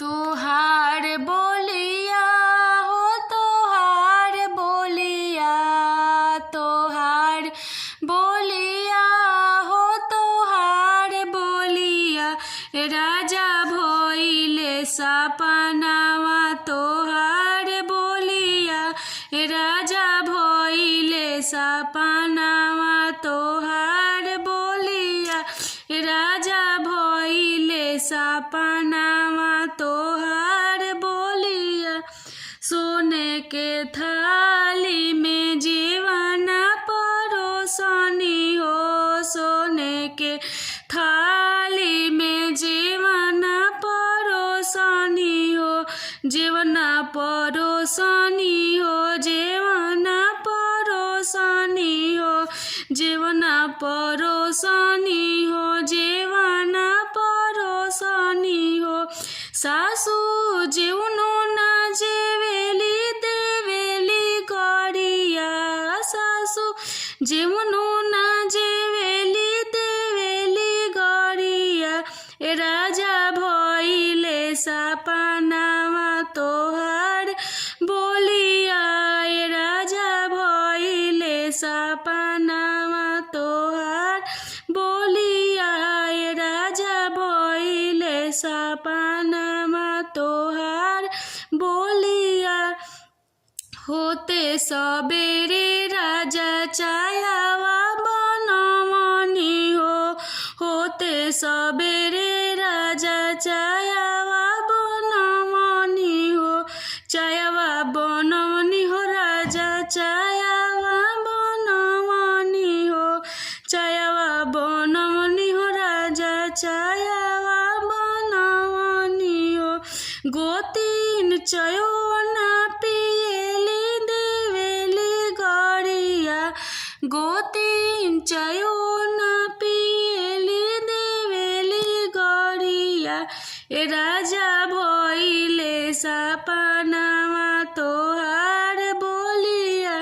तोहार बोलिया हो तोहार बोलिया, तोहार बोलिया हो तोहार बोलिया, राजा भइले सपनावा तोहार बोलिया, राजा भइले सपनावा तोहार बोलिया, राजा भइले सपनावा तोहार बोलिया। सोने के थाली में जीवन परोसनी हो, सोने के थाली में जीवन परोसनी हो, जीवन परोसनी हो, जीवन परोसनी हो, जीवन परोसनी हो, जीवन परोसनी हो। सासू जीवनो ना जेवेली देवेली गरिया, सासू जीवनो ना जेवेली देवेली गरिया, राजा भइले सपनावा तोहार बोलिया, राजा भइले सपनावा तोहार बोलिया, राजा भइले सपनावा तोहार बोलिया। होते सबेरे राजा चायावा बनमनी हो, होते सबेरे राजा चायावा बनमनी हो, चायावा बनमनी हो, राजा चायावा बनमनी हो, चायावा बनमनी हो, राजा चायावा बनमनी हो। गोतीन चयो ना पिएली देवेली गरिया, गोतीन चयो ना पिएली देवेली गरिया, राजा भइले सपनावा तोहार बोलिया,